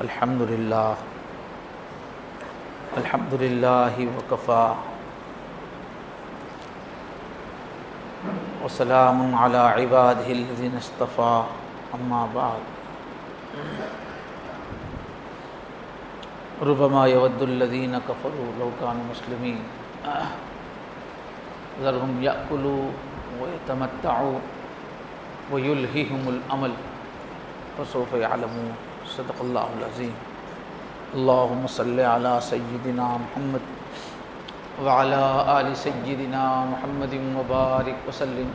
الحمد للہ وکفا وسلام علی عبادہ الذین اصطفیٰ اما بعد ربما یود الذین کفروا لو کانوا مسلمین ذرهم یأکلوا ویتمتعوا ویلہہم الامل فسوف یعلمون صدق اللہ العظیم اللہم صلی علی سیدنا محمد وعلی آل سیدنا محمد وبارک وسلم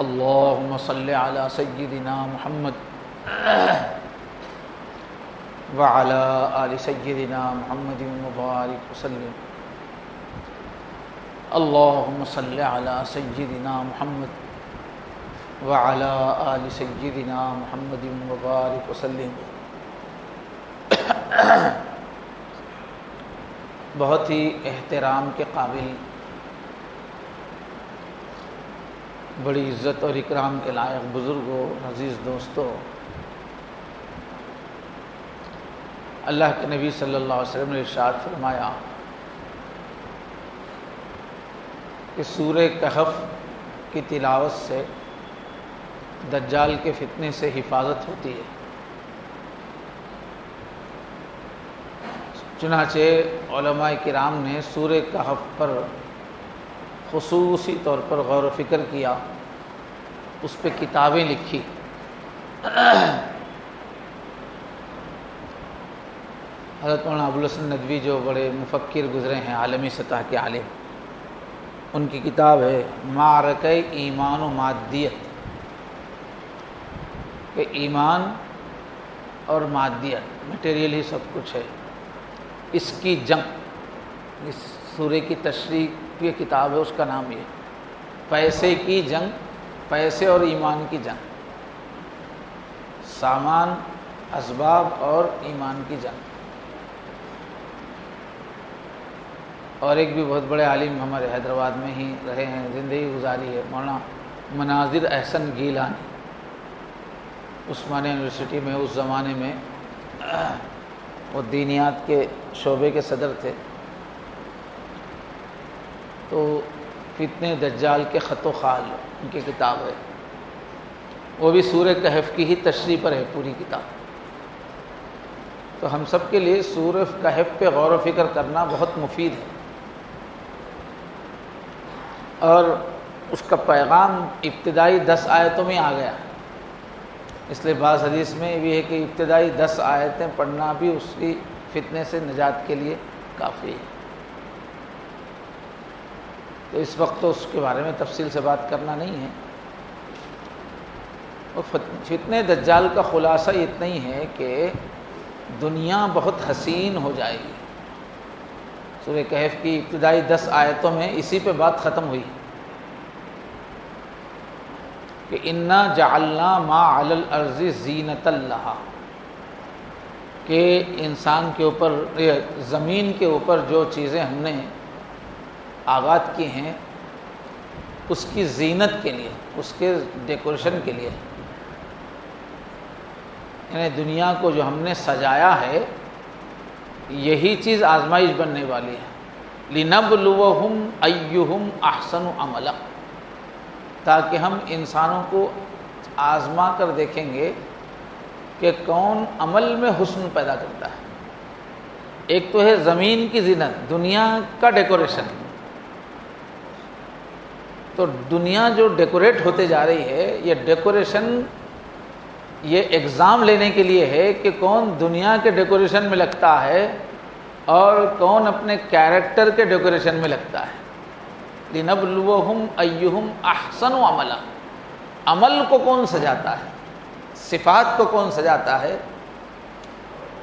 اللہم صلی علی سیدنا محمد وعلی آل سیدنا محمد وبارک وسلم اللہم صلی علی سیدنا محمد وعلی آل سیدنا محمد وبارک وسلم۔ بہت ہی احترام کے قابل، بڑی عزت اور اکرام کے لائق بزرگوں، عزیز دوستوں، اللہ کے نبی صلی اللہ علیہ وسلم نے ارشاد فرمایا کہ سورہ کہف کی تلاوت سے دجال کے فتنے سے حفاظت ہوتی ہے۔ چنانچہ علماء کرام نے سورہ کہف پر خصوصی طور پر غور و فکر کیا، اس پہ کتابیں لکھی۔ حضرت مولانا ابوالحسن ندوی جو بڑے مفکر گزرے ہیں، عالمی سطح کے عالم، ان کی کتاب ہے معرکہ ایمان و مادیت، کہ ایمان اور مادیت، مٹیریل ہی سب کچھ ہے، اس کی جنگ، اس سورہ کی تشریح یہ کتاب ہے، اس کا نام یہ پیسے کی جنگ، پیسے اور ایمان کی جنگ، سامان، اسباب اور ایمان کی جنگ۔ اور ایک بھی بہت بڑے عالم ہمارے حیدرآباد میں ہی رہے ہیں، زندگی گزاری ہے، مولانا مناظر احسن گیلانی، عثمانیہ یونیورسٹی میں اس زمانے میں وہ دینیات کے شعبے کے صدر تھے۔ تو فتنہ دجال کے خط و خال ان کی کتاب ہے، وہ بھی سورہ کہف کی ہی تشریح پر ہے پوری کتاب۔ تو ہم سب کے لیے سورہ کہف پہ غور و فکر کرنا بہت مفید ہے، اور اس کا پیغام ابتدائی 10 آیتوں میں آ گیا، اس لیے بعض حدیث میں بھی ہے کہ ابتدائی 10 آیتیں پڑھنا بھی اس کی فتنے سے نجات کے لیے کافی ہے۔ تو اس وقت تو اس کے بارے میں تفصیل سے بات کرنا نہیں ہے۔ اور فتنہ دجال کا خلاصہ اتنا ہی ہے کہ دنیا بہت حسین ہو جائے گی۔ سورہ کہف کی ابتدائی 10 آیتوں میں اسی پہ بات ختم ہوئی کہ انا جعلنا ما علی الارض زینۃ لہا، کہ انسان کے اوپر، زمین کے اوپر جو چیزیں ہم نے آغاز کی ہیں اس کی زینت کے لیے، اس کے ڈیکوریشن کے لیے، یعنی دنیا کو جو ہم نے سجایا ہے یہی چیز آزمائش بننے والی ہے۔ لنبلوہم ایہم احسن عملا، تاکہ ہم انسانوں کو آزما کر دیکھیں گے کہ کون عمل میں حسن پیدا کرتا ہے۔ ایک تو ہے زمین کی زینت، دنیا کا ڈیکوریشن، تو دنیا جو ڈیکوریٹ ہوتے جا رہی ہے، یہ ڈیکوریشن یہ ایگزام لینے کے لیے ہے کہ کون دنیا کے ڈیکوریشن میں لگتا ہے اور کون اپنے کیریکٹر کے ڈیکوریشن میں لگتا ہے۔ لنبلوہم ایہم احسن عملا، عمل کو کون سجاتا ہے، صفات کو کون سجاتا ہے،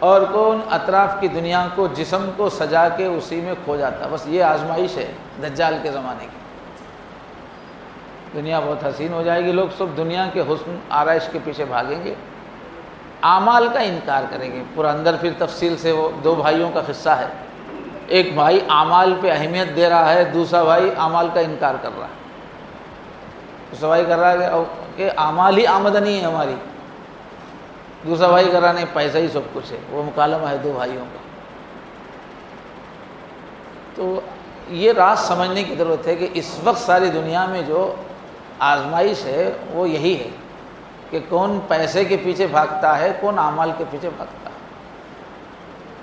اور کون اطراف کی دنیا کو، جسم کو سجا کے اسی میں کھو جاتا ہے۔ بس یہ آزمائش ہے دجال کے زمانے کی۔ دنیا بہت حسین ہو جائے گی، لوگ سب دنیا کے حسن آرائش کے پیچھے بھاگیں گے، اعمال کا انکار کریں گے۔ پورا اندر پھر تفصیل سے وہ 2 بھائیوں کا قصہ ہے، ایک بھائی اعمال پہ اہمیت دے رہا ہے، دوسرا بھائی اعمال کا انکار کر رہا ہے۔ تو سوال کر رہا ہے کہ اعمال ہی آمدنی ہے ہماری، دوسرا بھائی کر رہا نہیں پیسہ ہی سب کچھ ہے، وہ مکالمہ ہے دو بھائیوں کا۔ تو یہ راز سمجھنے کی ضرورت ہے کہ اس وقت ساری دنیا میں جو آزمائش ہے وہ یہی ہے کہ کون پیسے کے پیچھے بھاگتا ہے، کون اعمال کے پیچھے بھاگتا ہے،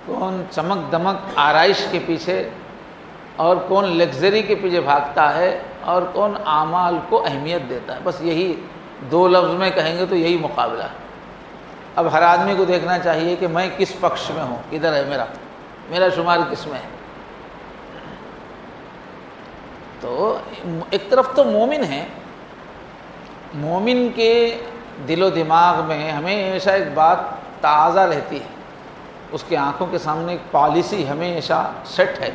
کون چمک دمک آرائش کے پیچھے اور کون لگژری کے پیچھے بھاگتا ہے اور کون اعمال کو اہمیت دیتا ہے۔ بس یہی دو لفظ میں کہیں گے تو یہی مقابلہ ہے۔ اب ہر آدمی کو دیکھنا چاہیے کہ میں کس پکش میں ہوں، کدھر ہے میرا شمار کس میں ہے۔ تو ایک طرف تو مومن ہے، مومن کے دل و دماغ میں ہمیشہ ایک بات تازہ رہتی ہے، اس کے آنکھوں کے سامنے ایک پالیسی ہمیشہ سیٹ ہے،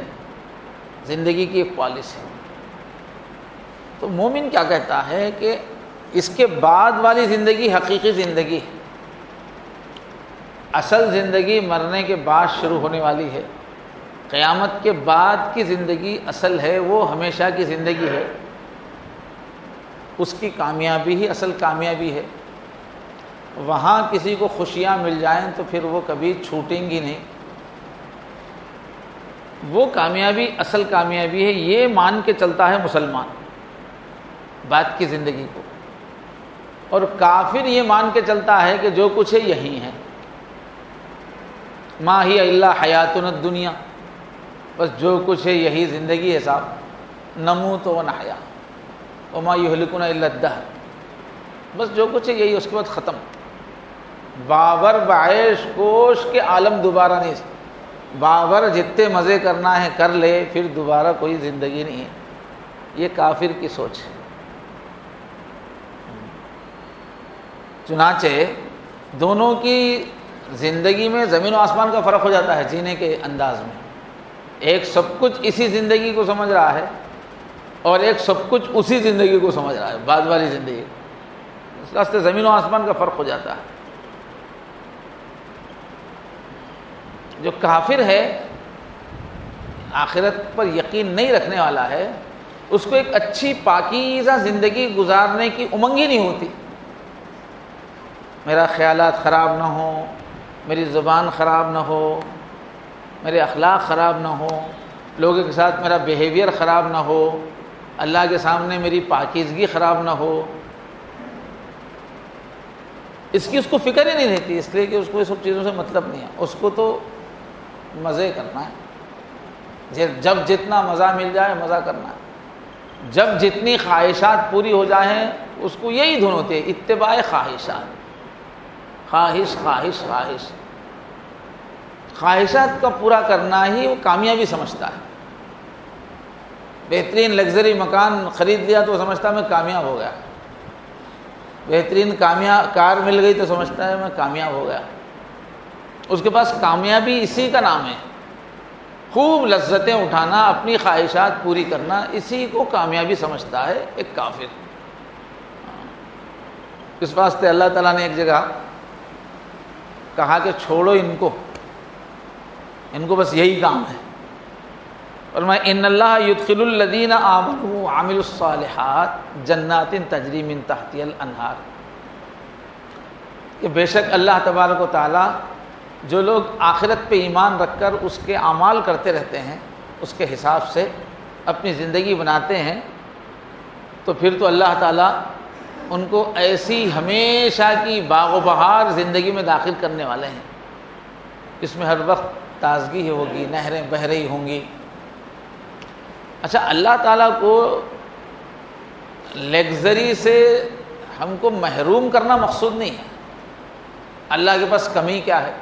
زندگی کی ایک پالیسی۔ تو مومن کیا کہتا ہے کہ اس کے بعد والی زندگی حقیقی زندگی ہے، اصل زندگی مرنے کے بعد شروع ہونے والی ہے، قیامت کے بعد کی زندگی اصل ہے، وہ ہمیشہ کی زندگی ہے، اس کی کامیابی ہی اصل کامیابی ہے۔ وہاں کسی کو خوشیاں مل جائیں تو پھر وہ کبھی چھوٹیں گی نہیں، وہ کامیابی اصل کامیابی ہے، یہ مان کے چلتا ہے مسلمان بعد کی زندگی کو۔ اور کافر یہ مان کے چلتا ہے کہ جو کچھ ہے یہی ہے، ما ہی الا حیاتنا الدنیا، بس جو کچھ ہے یہی زندگی ہے صاحب، نموت و نحیا وما یہلکنا الا الدہر، بس جو کچھ ہے یہی، اس کے بعد ختم۔ بابر بعیش کوش کے عالم دوبارہ نہیں، بابر جتنے مزے کرنا ہے کر لے، پھر دوبارہ کوئی زندگی نہیں ہے، یہ کافر کی سوچ ہے۔ چنانچہ دونوں کی زندگی میں زمین و آسمان کا فرق ہو جاتا ہے جینے کے انداز میں، ایک سب کچھ اسی زندگی کو سمجھ رہا ہے اور ایک سب کچھ اسی زندگی کو سمجھ رہا ہے، بعد والی زندگی، اس راستے زمین و آسمان کا فرق ہو جاتا ہے۔ جو کافر ہے، آخرت پر یقین نہیں رکھنے والا ہے، اس کو ایک اچھی پاکیزہ زندگی گزارنے کی امنگ ہی نہیں ہوتی۔ میرا خیالات خراب نہ ہوں، میری زبان خراب نہ ہو، میرے اخلاق خراب نہ ہو، لوگوں کے ساتھ میرا بیہیویئر خراب نہ ہو، اللہ کے سامنے میری پاکیزگی خراب نہ ہو، اس کی اس کو فکر ہی نہیں رہتی، اس لیے کہ اس کو یہ سب چیزوں سے مطلب نہیں ہے، اس کو تو مزے کرنا ہے، جب جتنا مزہ مل جائے مزہ کرنا ہے، جب جتنی خواہشات پوری ہو جائیں اس کو یہی دھن ہوتی ہے، اتباع خواہشات، خواہش خواہش خواہش، خواہشات کا پورا کرنا ہی وہ کامیابی سمجھتا ہے۔ بہترین لگژری مکان خرید لیا تو وہ سمجھتا ہے میں کامیاب ہو گیا، بہترین کار مل گئی تو سمجھتا ہے میں کامیاب ہو گیا، اس کے پاس کامیابی اسی کا نام ہے، خوب لذتیں اٹھانا، اپنی خواہشات پوری کرنا، اسی کو کامیابی سمجھتا ہے ایک کافر۔ اس واسطے اللہ تعالیٰ نے ایک جگہ کہا کہ چھوڑو ان کو بس یہی کام ہے، فرمایا ان اللہ یدخل الذین آمنوا وعملوا الصالحات جنات تجری من تحتها الانہار، کہ بے شک اللہ تبارک و تعالیٰ جو لوگ آخرت پہ ایمان رکھ کر اس کے اعمال کرتے رہتے ہیں، اس کے حساب سے اپنی زندگی بناتے ہیں، تو پھر تو اللہ تعالیٰ ان کو ایسی ہمیشہ کی باغ و بہار زندگی میں داخل کرنے والے ہیں، اس میں ہر وقت تازگی ہوگی، نہریں بہہ رہی ہوں گی۔ اچھا، اللہ تعالیٰ کو لگژری سے ہم کو محروم کرنا مقصود نہیں ہے۔ اللہ کے پاس کمی کیا ہے؟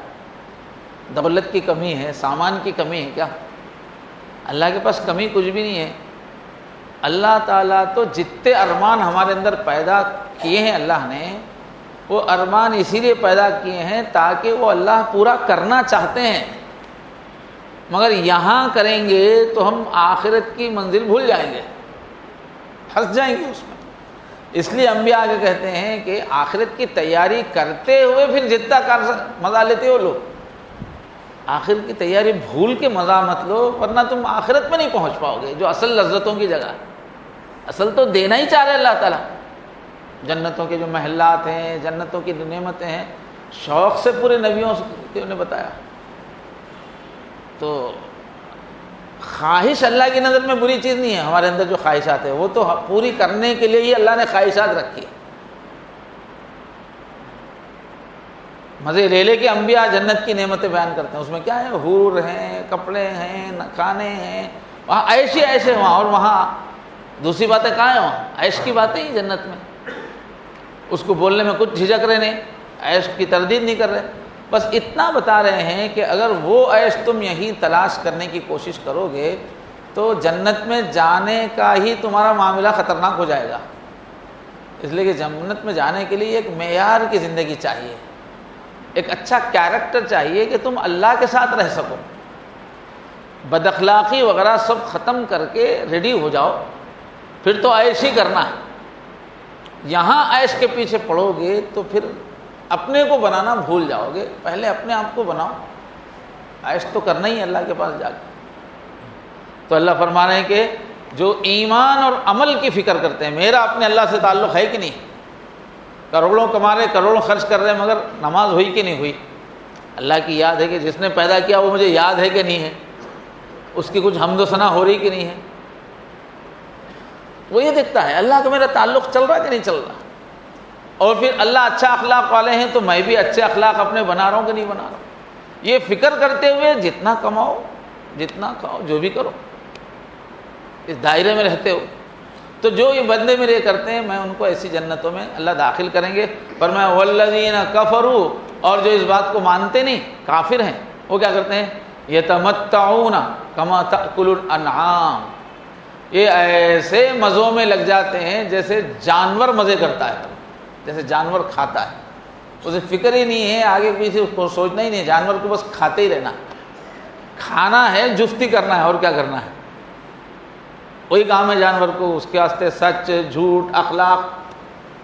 دولت کی کمی ہے، سامان کی کمی ہے کیا؟ اللہ کے پاس کمی کچھ بھی نہیں ہے۔ اللہ تعالیٰ تو جتنے ارمان ہمارے اندر پیدا کیے ہیں اللہ نے، وہ ارمان اسی لیے پیدا کیے ہیں تاکہ وہ اللہ پورا کرنا چاہتے ہیں، مگر یہاں کریں گے تو ہم آخرت کی منزل بھول جائیں گے، پھنس جائیں گے اس میں۔ اس لیے انبیاء آگے کہتے ہیں کہ آخرت کی تیاری کرتے ہوئے پھر جتنا مزہ لیتے ہو لو، آخرت کی تیاری بھول کے مزہ مت لو، ورنہ تم آخرت میں نہیں پہنچ پاؤ گے، جو اصل لذتوں کی جگہ۔ اصل تو دینا ہی چاہ رہے اللہ تعالیٰ، جنتوں کے جو محلات ہیں، جنتوں کی نعمتیں ہیں، شوق سے پورے نبیوں نے بتایا. تو خواہش اللہ کی نظر میں بری چیز نہیں ہے. ہمارے اندر جو خواہشات ہیں وہ تو پوری کرنے کے لیے ہی اللہ نے خواہشات رکھی ہے. مزے لے لے کے انبیاء جنت کی نعمتیں بیان کرتے ہیں. اس میں کیا ہے؟ حور ہیں، کپڑے ہیں، کھانے ہیں، وہاں عیش ہی عیش ہے وہاں. اور وہاں دوسری باتیں کہاں ہیں؟ وہاں عیش کی باتیں ہی جنت میں. اس کو بولنے میں کچھ جھجک رہے نہیں، عیش کی تردید نہیں کر رہے. بس اتنا بتا رہے ہیں کہ اگر وہ عیش تم یہیں تلاش کرنے کی کوشش کرو گے تو جنت میں جانے کا ہی تمہارا معاملہ خطرناک ہو جائے گا. اس لیے کہ جنت میں جانے کے لیے ایک معیار کی زندگی چاہیے، ایک اچھا کیریکٹر چاہیے کہ تم اللہ کے ساتھ رہ سکو. بد اخلاقی وغیرہ سب ختم کر کے ریڈی ہو جاؤ، پھر تو عیش ہی کرنا ہے. یہاں عیش کے پیچھے پڑو گے تو پھر اپنے کو بنانا بھول جاؤ گے. پہلے اپنے آپ کو بناؤ، عیش تو کرنا ہی اللہ کے پاس جا کے. تو اللہ فرما رہے ہیں کہ جو ایمان اور عمل کی فکر کرتے ہیں، میرا اپنے اللہ سے تعلق ہے کہ نہیں؟ کروڑوں کما رہے، کروڑوں خرچ کر رہے، مگر نماز ہوئی کہ نہیں ہوئی؟ اللہ کی یاد ہے کہ جس نے پیدا کیا وہ مجھے یاد ہے کہ نہیں ہے؟ اس کی کچھ حمد و ثنا ہو رہی کہ نہیں ہے؟ وہ یہ دیکھتا ہے اللہ کا میرا تعلق چل رہا کہ نہیں چل رہا. اور پھر اللہ اچھا اخلاق والے ہیں تو میں بھی اچھے اخلاق اپنے بنا رہا ہوں کہ نہیں بنا رہا ہوں. یہ فکر کرتے ہوئے جتنا کماؤ، جتنا کھاؤ، جو بھی کرو، اس دائرے میں رہتے ہو. تو جو یہ بندے میرے یہ کرتے ہیں میں ان کو ایسی جنتوں میں اللہ داخل کریں گے. پر میں والذین کفروا، اور جو اس بات کو مانتے نہیں، کافر ہیں، وہ کیا کرتے ہیں؟ یتمتعون کما تأکل الانعام. یہ ایسے مزوں میں لگ جاتے ہیں جیسے جانور مزے کرتا ہے، جیسے جانور کھاتا ہے. اسے فکر ہی نہیں ہے آگے پیچھے، اس کو سوچنا ہی نہیں ہے. جانور کو بس کھاتے ہی رہنا، کھانا ہے، جفتی کرنا ہے، اور کیا کرنا ہے؟ وہی کام ہے جانور کو. اس کے واسطے سچ، جھوٹ، اخلاق،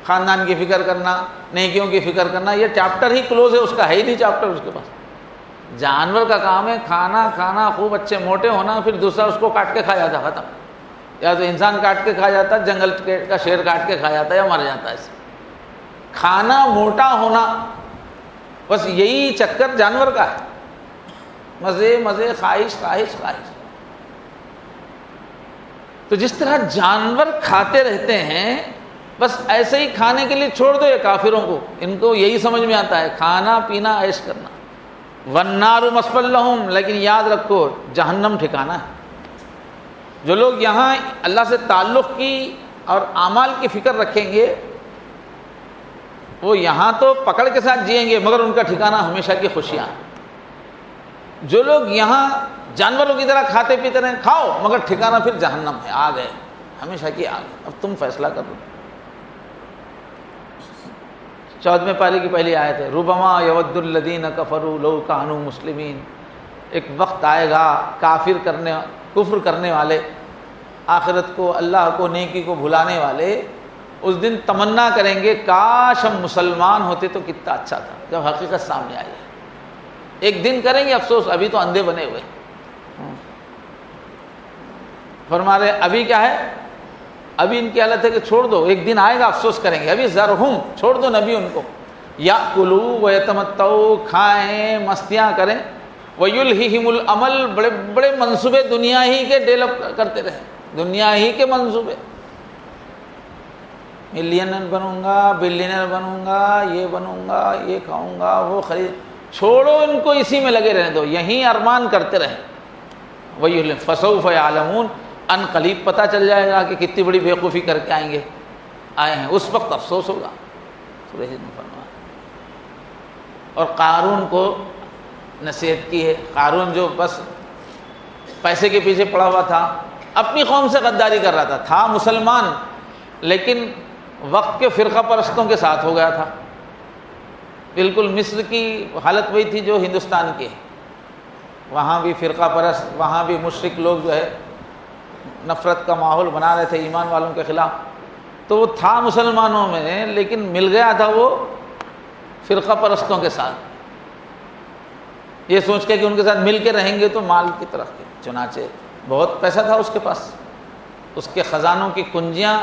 خاندان کی فکر کرنا، نیکیوں کی فکر کرنا، یہ چیپٹر ہی کلوز ہے، اس کا ہے ہی نہیں چیپٹر اس کے پاس. جانور کا کام ہے کھانا، کھانا، خوب اچھے موٹے ہونا، پھر دوسرا اس کو کاٹ کے کھا جاتا، ختم. یا تو انسان کاٹ کے کھا جاتا، جنگل کا شیر کاٹ کے کھا جاتا، یا مر جاتا ہے. کھانا، موٹا ہونا، بس یہی چکر جانور کا ہے. مزے مزے، خواہش خواہش خواہش. تو جس طرح جانور کھاتے رہتے ہیں، بس ایسے ہی کھانے کے لیے چھوڑ دو یہ کافروں کو. ان کو یہی سمجھ میں آتا ہے کھانا پینا، عیش کرنا. وَالنَّارُ مَثْوًى لَهُمْ، لیکن یاد رکھو جہنم ٹھکانہ ہے. جو لوگ یہاں اللہ سے تعلق کی اور اعمال کی فکر رکھیں گے وہ یہاں تو پکڑ کے ساتھ جئیں گے، مگر ان کا ٹھکانہ ہمیشہ کی خوشیاں. جو لوگ یہاں جانوروں کی طرح کھاتے پیتے رہیں، کھاؤ، مگر ٹھکانہ پھر جہنم ہے، آگ ہے، ہمیشہ کی آگ. اب تم فیصلہ کر لو. 14ویں پارے کی پہلی آیت ہے، ربما یود الذین کفروا لو کانوا مسلمین. ایک وقت آئے گا کفر کرنے والے، آخرت کو، اللہ کو، نیکی کو بھلانے والے اس دن تمنا کریں گے کاش ہم مسلمان ہوتے تو کتنا اچھا تھا. جب حقیقت سامنے آئی ہے ایک دن کریں گے افسوس، ابھی تو اندھے بنے ہوئے. فرما رہے ابھی کیا ہے، ابھی ان کی حالت ہے کہ چھوڑ دو، ایک دن آئے گا افسوس کریں گے. ابھی ذرہم، چھوڑ دو نبی ان کو. یاکلوا ویتمتعوا، کھائیں، مستیاں کریں. ویلہہم الامل، بڑے بڑے منصوبے دنیا ہی کے ڈیولپ کرتے رہیں، دنیا ہی کے منصوبے. ملینر بنوں گا، بلینر بنوں گا، یہ بنوں گا، یہ کھاؤں گا، وہ خرید. چھوڑو ان کو، اسی میں لگے رہنے دو، یہیں ارمان کرتے رہیں. وہی فسوف یعلمون، ان قریب پتہ چل جائے گا کہ کتنی بڑی بیوقوفی کر کے آئے ہیں. اس وقت افسوس ہوگا. سورہ حج میں فرمایا. اور قارون کو نصیحت کی ہے. قارون جو بس پیسے کے پیچھے پڑا ہوا تھا، اپنی قوم سے غداری کر رہا تھا مسلمان، لیکن وقت کے فرقہ پرستوں کے ساتھ ہو گیا تھا. بالکل مصر کی حالت وہی تھی جو ہندوستان کی ہے. وہاں بھی فرقہ پرست، وہاں بھی مشرک لوگ جو ہے نفرت کا ماحول بنا رہے تھے ایمان والوں کے خلاف. تو وہ تھا مسلمانوں میں، لیکن مل گیا تھا وہ فرقہ پرستوں کے ساتھ، یہ سوچ کے کہ ان کے ساتھ مل کے رہیں گے تو مال کی طرف. چنانچہ بہت پیسہ تھا اس کے پاس، اس کے خزانوں کی کنجیاں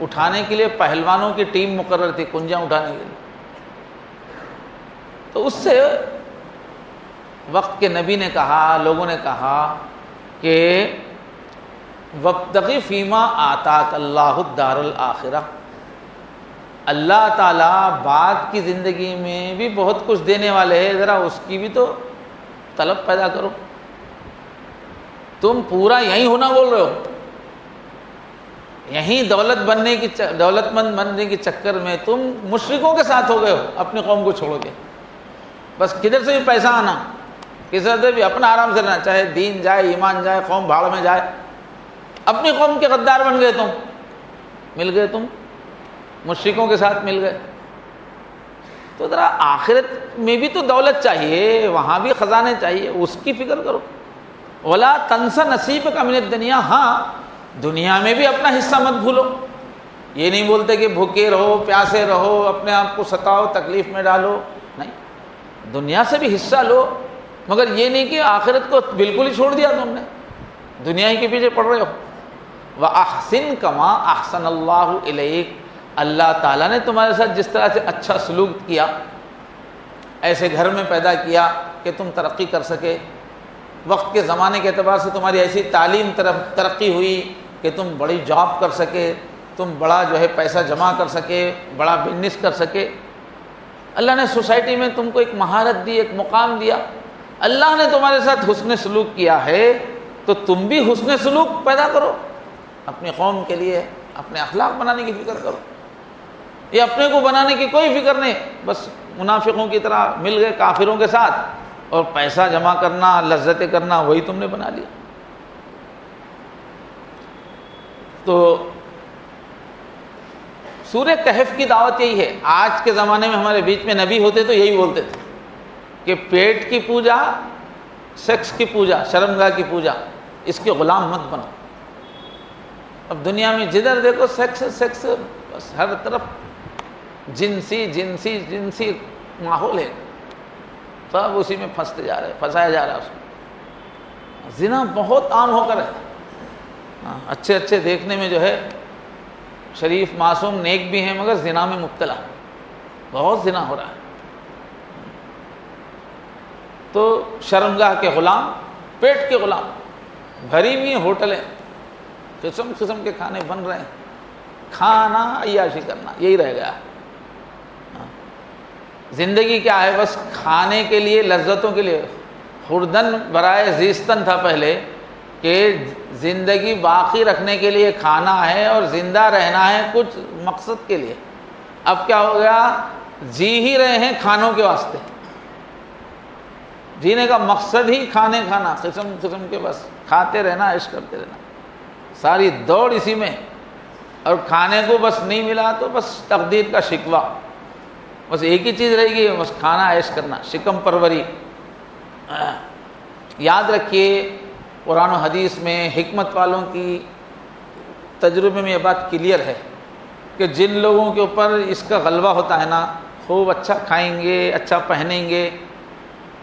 اٹھانے کے لیے پہلوانوں کی ٹیم مقرر تھی کنجیاں اٹھانے کے لیے. تو اس سے وقت کے نبی نے کہا، لوگوں نے کہا کہ وَابْتَغِ فِيمَا آتَاكَ اللَّهُ الدَّارَ الْآخِرَةَ، اللہ تعالیٰ بعد کی زندگی میں بھی بہت کچھ دینے والے ہیں، ذرا اس کی بھی تو طلب پیدا کرو۔ تم پورا یہیں ہونا بول رہے ہو، یہیں دولت مند بننے کے چکر میں تم مشرکوں کے ساتھ ہو گئے ہو، اپنی قوم کو چھوڑ کے۔ بس کدھر سے بھی پیسہ آنا، کسی سے بھی اپنا آرام سے رہنا، چاہے دین جائے، ایمان جائے، قوم بھاڑ میں جائے، اپنی قوم کے غدار بن گئے، تم مل گئے، تم مشرکوں کے ساتھ مل گئے۔ تو ذرا آخرت میں بھی تو دولت چاہیے، وہاں بھی خزانے چاہیے، اس کی فکر کرو۔ وَلَا تَنْسَ نَصِيبَكَ مِنَ الدُّنْيَا، ہاں دنیا میں بھی اپنا حصہ مت بھولو۔ یہ نہیں بولتے کہ بھوکے رہو، پیاسے رہو، اپنے آپ کو ستاؤ، تکلیف میں ڈالو، نہیں، دنیا سے بھی حصہ لو، مگر یہ نہیں کہ آخرت کو بالکل ہی چھوڑ دیا تم نے، دنیا ہی کے پیچھے پڑ رہے ہو۔ وَأَحْسِن كَمَا أَحْسَنَ اللَّهُ إِلَيْكَ، اللہ تعالیٰ نے تمہارے ساتھ جس طرح سے اچھا سلوک کیا، ایسے گھر میں پیدا کیا کہ تم ترقی کر سکے، وقت کے زمانے کے اعتبار سے تمہاری ایسی تعلیم ترقی ہوئی کہ تم بڑی جاب کر سکے، تم بڑا جو ہے پیسہ جمع کر سکے، بڑا بزنس کر سکے۔ اللہ نے سوسائٹی میں تم کو ایک مہارت دی، ایک مقام دیا، اللہ نے تمہارے ساتھ حسن سلوک کیا ہے، تو تم بھی حسن سلوک پیدا کرو اپنی قوم کے لیے، اپنے اخلاق بنانے کی فکر کرو۔ یہ اپنے کو بنانے کی کوئی فکر نہیں، بس منافقوں کی طرح مل گئے کافروں کے ساتھ، اور پیسہ جمع کرنا، لذتیں کرنا، وہی تم نے بنا لیا۔ تو سورہ کہف کی دعوت یہی ہے۔ آج کے زمانے میں ہمارے بیچ میں نبی ہوتے تو یہی بولتے تھے کہ پیٹ کی پوجا، سیکس کی پوجا، شرمگاہ کی پوجا، اس کے غلام مت بنو۔ اب دنیا میں جدھر دیکھو سیکس سیکس، بس ہر طرف جنسی جنسی جنسی ماحول ہے، سب اسی میں پھنستے جا رہے، پھنسایا جا رہا ہے اس میں۔ زنا بہت عام ہو کر ہے، اچھے اچھے دیکھنے میں جو ہے شریف معصوم نیک بھی ہیں، مگر زنا میں مبتلا، بہت زنا ہو رہا ہے۔ تو شرمگاہ کے غلام، پیٹ کے غلام، بھری ہوئی ہوٹلیں، قسم قسم کے کھانے بن رہے ہیں، کھانا عیاشی کرنا یہی رہ گیا۔ زندگی کیا ہے؟ بس کھانے کے لیے، لذتوں کے لیے۔ خوردن برائے زیستن تھا پہلے، کہ زندگی باقی رکھنے کے لیے کھانا ہے اور زندہ رہنا ہے کچھ مقصد کے لیے۔ اب کیا ہو گیا؟ جی ہی رہے ہیں کھانوں کے واسطے، جینے کا مقصد ہی کھانے کھانا، قسم قسم کے بس کھاتے رہنا، عشق کرتے رہنا، ساری دوڑ اسی میں۔ اور کھانے کو بس نہیں ملا تو بس تقدیر کا شکوہ، بس ایک ہی چیز رہے گی، بس کھانا، عیش کرنا، شکم پروری۔ یاد رکھیے، قرآن و حدیث میں حکمت والوں کی تجربے میں یہ بات کلیئر ہے کہ جن لوگوں کے اوپر اس کا غلبہ ہوتا ہے نا، خوب اچھا کھائیں گے، اچھا پہنیں گے،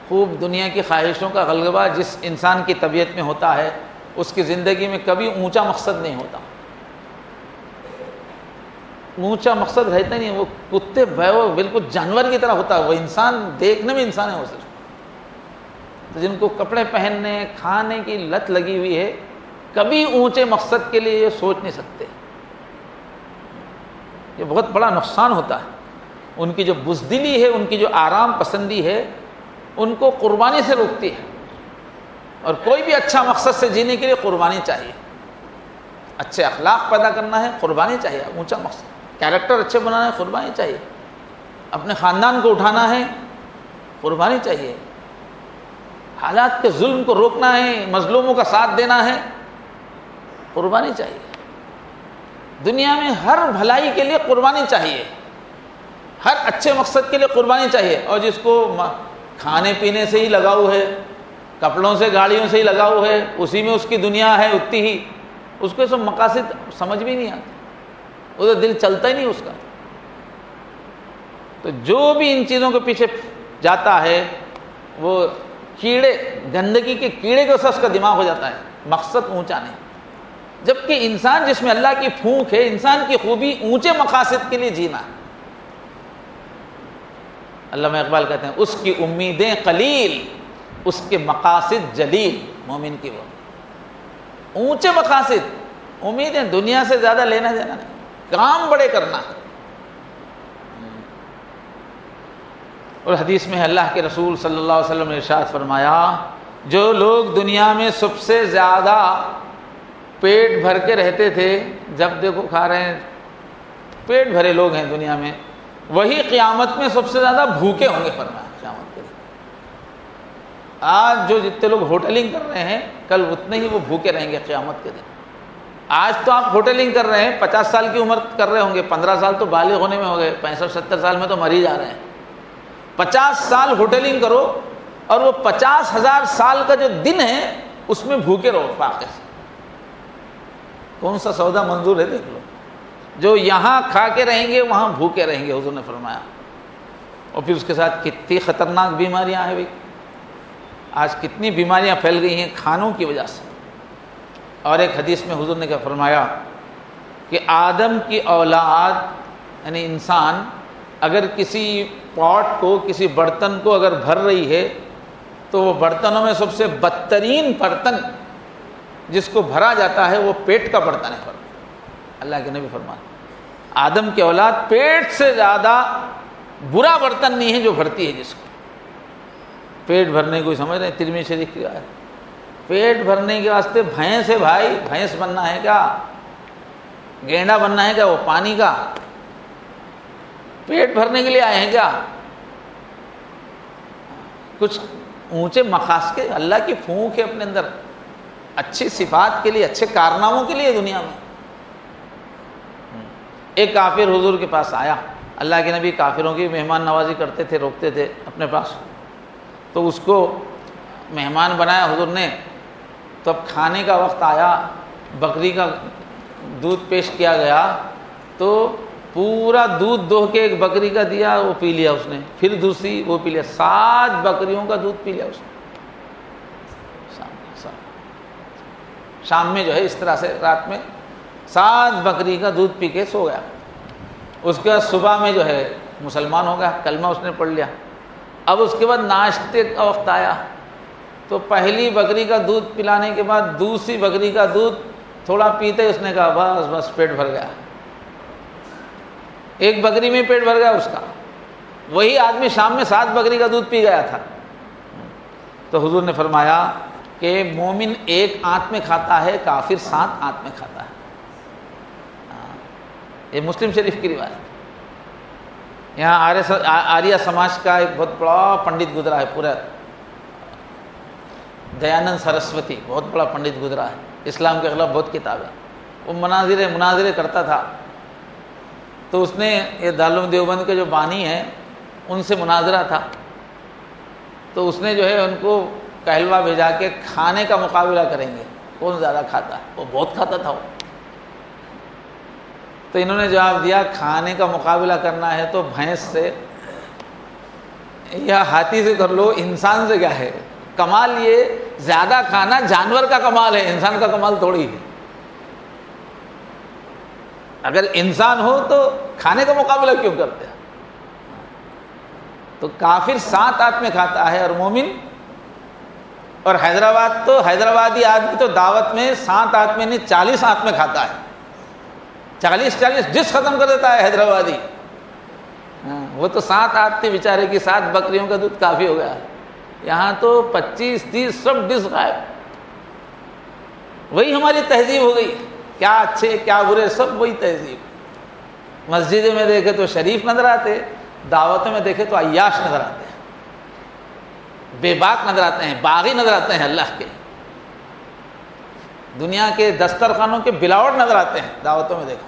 خوب دنیا کی خواہشوں کا غلبہ جس انسان کی طبیعت میں ہوتا ہے، اس کی زندگی میں کبھی اونچا مقصد نہیں ہوتا، اونچا مقصد رہتا نہیں، وہ کتے وہ بالکل جانور کی طرح ہوتا ہے، وہ انسان دیکھنے میں انسان ہے وہ صرف۔ تو جن کو کپڑے پہننے، کھانے کی لت لگی ہوئی ہے، کبھی اونچے مقصد کے لیے یہ سوچ نہیں سکتے، یہ بہت بڑا نقصان ہوتا ہے۔ ان کی جو بزدلی ہے، ان کی جو آرام پسندی ہے، ان کو قربانی سے روکتی ہے۔ اور کوئی بھی اچھا مقصد سے جینے کے لیے قربانی چاہیے، اچھے اخلاق پیدا کرنا ہے، قربانی چاہیے، اونچا مقصد، کیریکٹر اچھے بنانا ہے، قربانی چاہیے، اپنے خاندان کو اٹھانا ہے، قربانی چاہیے، حالات کے ظلم کو روکنا ہے، مظلوموں کا ساتھ دینا ہے، قربانی چاہیے۔ دنیا میں ہر بھلائی کے لیے قربانی چاہیے، ہر اچھے مقصد کے لیے قربانی چاہیے۔ اور جس کو کھانے پینے سے ہی لگاؤ ہے، کپڑوں سے، گاڑیوں سے ہی لگاؤ ہے، اسی میں اس کی دنیا ہے اتنی ہی، اس کو یہ سب مقاصد سمجھ بھی نہیں آتے، ادھر دل چلتا ہی نہیں اس کا۔ تو جو بھی ان چیزوں کے پیچھے جاتا ہے، وہ کیڑے، گندگی کے کیڑے کے ساتھ اس کا دماغ ہو جاتا ہے، مقصد اونچا نہیں۔ جبکہ انسان جس میں اللہ کی پھونک ہے، انسان کی خوبی اونچے مقاصد کے لیے جینا ہے۔ علامہ اقبال کہتے ہیں اس کی امیدیں قلیل، اس کے مقاصد جلیل. مومن کی وہ اونچے مقاصد، امیدیں دنیا سے زیادہ لینا دینا نہیں، کام بڑے کرنا. اور حدیث میں اللہ کے رسول صلی اللہ علیہ وسلم نے ارشاد فرمایا جو لوگ دنیا میں سب سے زیادہ پیٹ بھر کے رہتے تھے، جب دیکھو کھا رہے ہیں، پیٹ بھرے لوگ ہیں دنیا میں، وہی قیامت میں سب سے زیادہ بھوکے ہوں گے. فرمایا قیامت کے دن آج جو جتنے لوگ ہوٹلنگ کر رہے ہیں، کل اتنے ہی وہ بھوکے رہیں گے قیامت کے دن. آج تو آپ ہوٹلنگ کر رہے ہیں، 50 سال کی عمر کر رہے ہوں گے، 15 سال تو بالغ ہونے میں ہو گئے، 65-70 سال میں تو مر ہی جا رہے ہیں. 50 سال ہوٹلنگ کرو اور وہ 50,000 سال کا جو دن ہے اس میں بھوکے رہو فاقے سے. کون سا سودا منظور ہے دیکھ لو. جو یہاں کھا کے رہیں گے وہاں بھوکے رہیں گے، حضور نے فرمایا. اور پھر اس کے ساتھ کتنی خطرناک بیماریاں ہیں بھائی. آج کتنی بیماریاں پھیل گئی ہیں کھانوں کی وجہ سے. اور ایک حدیث میں حضور نے کیا فرمایا کہ آدم کی اولاد یعنی انسان اگر کسی پاٹ کو، کسی برتن کو اگر بھر رہی ہے تو وہ برتنوں میں سب سے بدترین برتن جس کو بھرا جاتا ہے وہ پیٹ کا برتن ہے. اللہ کے نبی فرمایا آدم کی اولاد پیٹ سے زیادہ برا برتن نہیں ہے جو بھرتی ہے جس کو. پیٹ بھرنے کو سمجھ رہے ہیں، ترمذی شریف کی آیت. پیٹ بھرنے کے واسطے بھینس ہے بھائی، بھینس بننا ہے کیا؟ گینڈا بننا ہے کیا؟ وہ پانی کا پیٹ بھرنے کے لیے آئے ہیں کیا؟ کچھ اونچے مقاصد کے، اللہ کی پھونک ہے اپنے اندر، اچھی صفات کے لیے، اچھے کارناموں کے لیے دنیا میں. ایک کافر حضور کے پاس آیا. اللہ کے نبی کافروں کی مہمان نوازی کرتے تھے، روکتے تھے اپنے پاس. تو اس کو مہمان بنایا حضور نے. تو اب کھانے کا وقت آیا، بکری کا دودھ پیش کیا گیا تو پورا دودھ دوہ کے ایک بکری کا دیا، وہ پی لیا اس نے. پھر دوسری وہ پی لیا، 7 بکریوں کا دودھ پی لیا اس نے. شام میں جو ہے اس طرح سے رات میں 7 بکری کا دودھ پی کے سو گیا. اس کے بعد صبح میں جو ہے مسلمان ہو گیا، کلمہ اس نے پڑھ لیا. اب اس کے بعد ناشتے کا وقت آیا تو پہلی بکری کا دودھ پلانے کے بعد دوسری بکری کا دودھ تھوڑا پیتے اس نے کہا بس بس پیٹ بھر گیا. ایک بکری میں پیٹ بھر گیا اس کا. وہی آدمی شام میں 7 بکری کا دودھ پی گیا تھا. تو حضور نے فرمایا کہ مومن ایک آنت میں کھاتا ہے، کافر 7 آنت میں کھاتا ہے. یہ مسلم شریف کی روایت. یہاں آریہ سماج کا ایک بہت بڑا پنڈت گزرا ہے، پورا دیانند سرسوتی، بہت بڑا پنڈت گزرا ہے، اسلام کے خلاف بہت کتابیں. وہ مناظرے کرتا تھا. تو اس نے یہ دارالعلوم دیوبند کے جو بانی ہیں ان سے مناظرہ تھا. تو اس نے جو ہے ان کو کہلوا بھیجا کے کھانے کا مقابلہ کریں گے کون زیادہ کھاتا ہے. وہ بہت کھاتا تھا وہ. تو انہوں نے جواب دیا کھانے کا مقابلہ کرنا ہے تو بھینس سے یا ہاتھی سے کر لو، انسان سے کیا ہے. کمال یہ زیادہ کھانا جانور کا کمال ہے، انسان کا کمال تھوڑی ہے. اگر انسان ہو تو کھانے کا مقابلہ کیوں کرتے ہیں. تو کافر 7 آنت میں کھاتا ہے اور مومن. اور حیدرآبادی آدمی تو دعوت میں 7 آنت میں نہیں 40 آنت میں کھاتا ہے. 40 ڈش ختم کر دیتا ہے حیدرآبادی. وہ تو 7 آنت تھی بیچارے کی، 7 بکریوں کا دودھ کافی ہو گیا. یہاں تو 25-30 سب ڈش غائب. وہی ہماری تہذیب ہو گئی، کیا اچھے کیا برے سب وہی تہذیب. مسجد میں دیکھے تو شریف نظر آتے، دعوتوں میں دیکھے تو عیاش نظر آتے ہیں، بے باک نظر آتے ہیں، باغی نظر آتے ہیں اللہ کے. دنیا کے دسترخوانوں کے بلاوٹ نظر آتے ہیں دعوتوں میں دیکھو.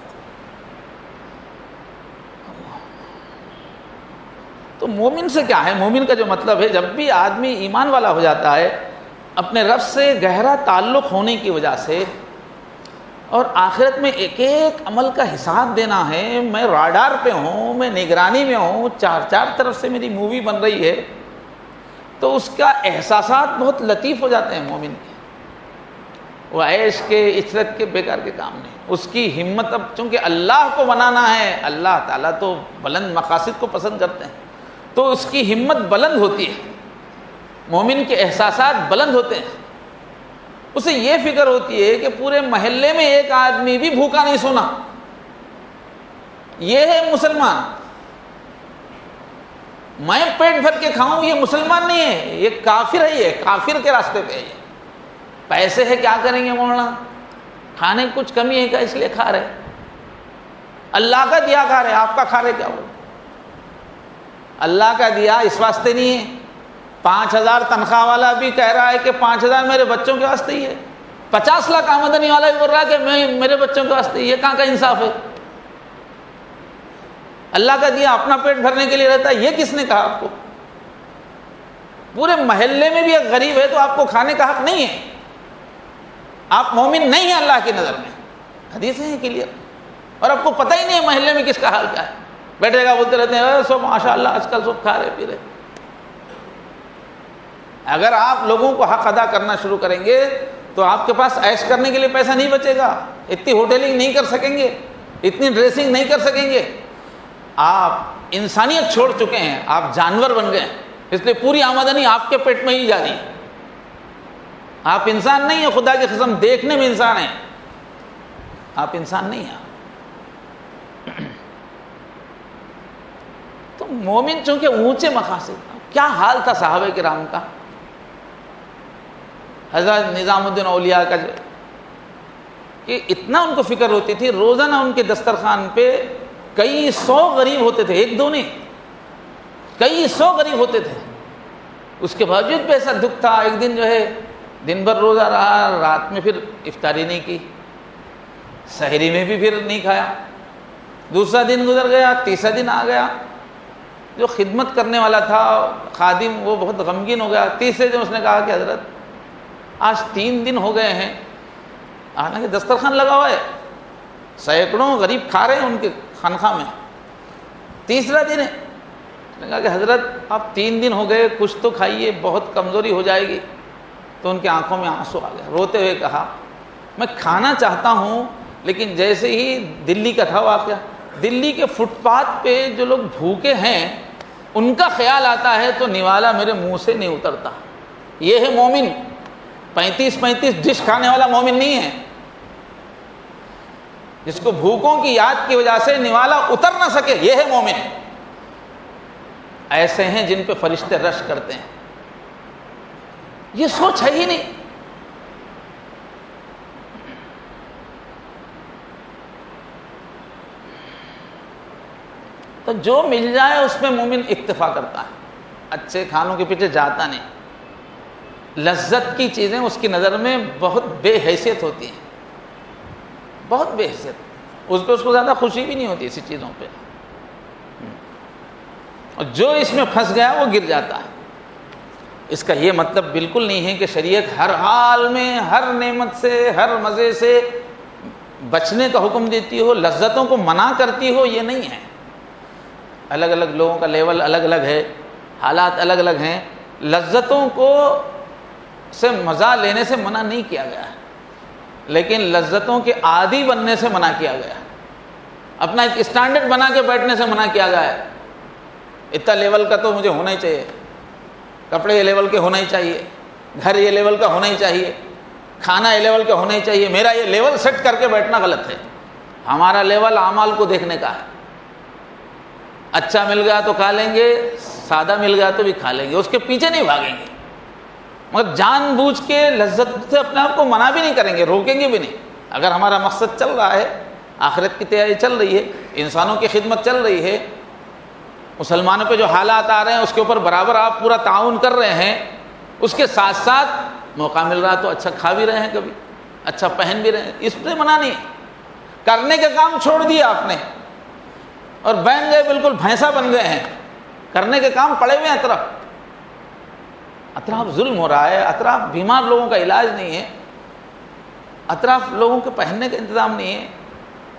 تو مومن سے کیا ہے؟ مومن کا جو مطلب ہے، جب بھی آدمی ایمان والا ہو جاتا ہے اپنے رب سے گہرا تعلق ہونے کی وجہ سے، اور آخرت میں ایک ایک عمل کا حساب دینا ہے. میں راڈار پہ ہوں، میں نگرانی میں ہوں، 4 طرف سے میری مووی بن رہی ہے. تو اس کا احساسات بہت لطیف ہو جاتے ہیں مومن کے. وہ عیش کے عشرت کے بیکار کے کام نہیں. اس کی ہمت اب چونکہ اللہ کو منانا ہے، اللہ تعالیٰ تو بلند مقاصد کو پسند کرتے ہیں، تو اس کی ہمت بلند ہوتی ہے، مومن کے احساسات بلند ہوتے ہیں. اسے یہ فکر ہوتی ہے کہ پورے محلے میں ایک آدمی بھی بھوکا نہیں سونا. یہ ہے مسلمان. میں پیٹ بھر کے کھاؤں یہ مسلمان نہیں ہے، یہ کافر ہے، یہ کافر کے راستے پہ ہے. یہ پیسے ہے کیا کریں گے مولانا، کھانے کی کچھ کمی ہے کیا اس لیے کھا رہے؟ اللہ کا دیا کھا رہے، آپ کا کھا رہے کیا؟ اللہ کا دیا اس واسطے نہیں ہے. 5,000 تنخواہ والا بھی کہہ رہا ہے کہ 5,000 میرے بچوں کے واسطے ہی ہے. 50 لاکھ آمدنی والا بھی بول رہا ہے کہ میں میرے بچوں کے واسطے. یہ کہاں کا انصاف ہے؟ اللہ کا دیا اپنا پیٹ بھرنے کے لیے رہتا ہے، یہ کس نے کہا آپ کو؟ پورے محلے میں بھی ایک غریب ہے تو آپ کو کھانے کا حق نہیں ہے. آپ مومن نہیں ہیں اللہ کی نظر میں. حدیثیں ہیں کلیئر. اور آپ کو پتہ ہی نہیں ہے محلے میں کس کا حال کیا ہے. بیٹھے گا بولتے رہتے ہیں سب ماشاء اللہ آج کل سب کھا رہے پی رہے. اگر آپ لوگوں کو حق ادا کرنا شروع کریں گے تو آپ کے پاس عیش کرنے کے لیے پیسہ نہیں بچے گا. اتنی ہوٹلنگ نہیں کر سکیں گے، اتنی ڈریسنگ نہیں کر سکیں گے. آپ انسانیت چھوڑ چکے ہیں، آپ جانور بن گئے. اس لیے پوری آمدنی آپ کے پیٹ میں ہی جا رہی ہے. آپ انسان نہیں ہیں، خدا کی قسم دیکھنے میں انسان ہیں، آپ انسان نہیں ہیں. تو مومن چونکہ اونچے مقاصد. کیا حال تھا صحابہ کرام کا. حضرت نظام الدین اولیاء کا کہ اتنا ان کو فکر ہوتی تھی، روزانہ ان کے دسترخوان پہ کئی 100 غریب ہوتے تھے، ایک دو نہیں، کئی 100 غریب ہوتے تھے. اس کے باوجود بھی ایسا دکھ تھا. ایک دن جو ہے دن بھر روزہ رہا، رات میں پھر افطاری نہیں کی، سحری میں بھی پھر نہیں کھایا. دوسرا دن گزر گیا، تیسرا دن آ گیا. جو خدمت کرنے والا تھا خادم وہ بہت غمگین ہو گیا. تیسرے دن اس نے کہا کہ حضرت آج 3 دن ہو گئے ہیں، حالانکہ دسترخوان لگا ہوا ہے، سینکڑوں غریب کھا رہے ہیں ان کے خانقاہ میں. تیسرا دن ہے، اس نے کہا کہ حضرت آپ 3 دن ہو گئے، کچھ تو کھائیے، بہت کمزوری ہو جائے گی. تو ان کی آنکھوں میں آنسو آ گیا. روتے ہوئے کہا میں کھانا چاہتا ہوں، لیکن جیسے ہی دلی کا تھا واقعہ، دلی کے فٹ پاتھ پہ جو لوگ بھوکے ہیں ان کا خیال آتا ہے تو نوالا میرے منہ سے نہیں اترتا. یہ ہے مومن. 35 ڈش کھانے والا مومن نہیں ہے، جس کو بھوکوں کی یاد کی وجہ سے نوالا اتر نہ سکے. یہ ہے مومن. ایسے ہیں جن پہ فرشتے رش کرتے ہیں. یہ سوچ ہے ہی نہیں. تو جو مل جائے اس میں مومن اکتفا کرتا ہے، اچھے کھانوں کے پیچھے جاتا نہیں. لذت کی چیزیں اس کی نظر میں بہت بے حیثیت ہوتی ہیں، بہت بے حیثیت. اس پہ اس کو زیادہ خوشی بھی نہیں ہوتی اسی چیزوں پہ. اور جو اس میں پھنس گیا وہ گر جاتا ہے. اس کا یہ مطلب بالکل نہیں ہے کہ شریعت ہر حال میں ہر نعمت سے ہر مزے سے بچنے کا حکم دیتی ہو، لذتوں کو منع کرتی ہو. یہ نہیں ہے. الگ الگ لوگوں کا لیول الگ الگ ہے، حالات الگ الگ ہیں. لذتوں کو سے مزہ لینے سے منع نہیں کیا گیا ہے، لیکن لذتوں کے عادی بننے سے منع کیا گیا ہے. اپنا ایک اسٹینڈرڈ بنا کے بیٹھنے سے منع کیا گیا ہے. اتنا لیول کا تو مجھے ہونا ہی چاہیے، کپڑے یہ لیول کے ہونا ہی چاہیے، گھر یہ لیول کا ہونا ہی چاہیے، کھانا یہ لیول کا ہونا ہی چاہیے. میرا یہ لیول سیٹ کر کے بیٹھنا غلط ہے. ہمارا لیول اعمال کو دیکھنے کا ہے. اچھا مل گیا تو کھا لیں گے، سادہ مل گیا تو بھی کھا لیں گے، اس کے پیچھے نہیں بھاگیں گے. مگر جان بوجھ کے لذت سے اپنے آپ کو منع بھی نہیں کریں گے، روکیں گے بھی نہیں. اگر ہمارا مقصد چل رہا ہے، آخرت کی تیاری چل رہی ہے، انسانوں کی خدمت چل رہی ہے، مسلمانوں پہ جو حالات آ رہے ہیں اس کے اوپر برابر آپ پورا تعاون کر رہے ہیں، اس کے ساتھ ساتھ موقع مل رہا تو اچھا کھا بھی رہے ہیں، کبھی اچھا پہن بھی رہے ہیں، اس سے منع نہیں. کرنے کے کام چھوڑ دیا آپ نے اور بہن گئے، بالکل بھینسا بن گئے ہیں. کرنے کے کام پڑے ہوئے ہیں، اطراف ظلم ہو رہا ہے، اطراف بیمار لوگوں کا علاج نہیں ہے، اطراف لوگوں کے پہننے کا انتظام نہیں ہے،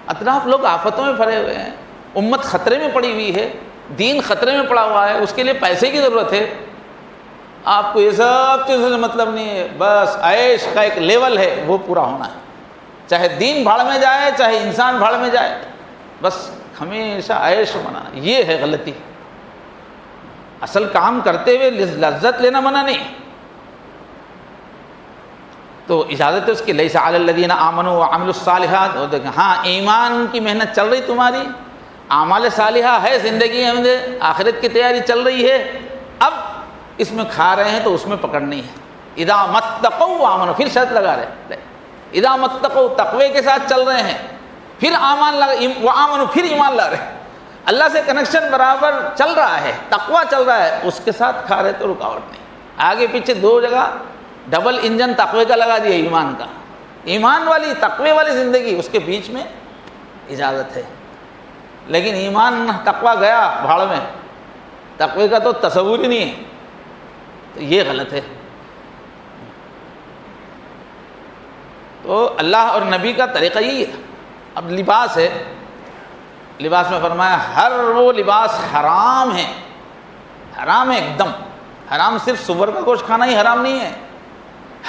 اطراف لوگ آفتوں میں پڑے ہوئے ہیں، امت خطرے میں پڑی ہوئی ہے، دین خطرے میں پڑا ہوا ہے. اس کے لیے پیسے کی ضرورت ہے. آپ کو یہ سب چیزوں سے مطلب نہیں ہے، بس عیش کا ایک لیول ہے وہ پورا ہونا ہے. چاہے دین بھاڑ میں جائے، چاہے انسان بھاڑ میں جائے، بس ہمیشہ عیش بنانا. یہ ہے غلطی. اصل کام کرتے ہوئے لذت لینا منع نہیں، تو اجازت ہے اس کی، لیس علی الذین آمنوا وعملوا الصالحات، اور دیکھیں ہاں ایمان کی محنت چل رہی تمہاری، اعمال صالحہ ہے، زندگی میں آخرت کی تیاری چل رہی ہے، اب اس میں کھا رہے ہیں تو اس میں پکڑنی ہے، اذا متقوا وآمنوا، پھر شرط لگا رہے اذا متقوا، تقوی کے ساتھ چل رہے ہیں، پھر وآمنوا، پھر ایمان لا رہے ہیں، اللہ سے کنیکشن برابر چل رہا ہے، تقوی چل رہا ہے، اس کے ساتھ کھا رہے تو رکاوٹ نہیں، آگے پیچھے دو جگہ ڈبل انجن تقوی کا لگا دیا، ایمان کا، ایمان والی تقوی والی زندگی، اس کے بیچ میں اجازت ہے، لیکن ایمان تقوی گیا بھاڑ میں، تقوی کا تو تصور ہی نہیں ہے، تو یہ غلط ہے۔ تو اللہ اور نبی کا طریقہ یہی ہے۔ اب لباس ہے، لباس میں فرمایا ہر وہ لباس حرام ہے، حرام ہے ایک دم، حرام صرف سور کا گوشت کھانا ہی حرام نہیں ہے،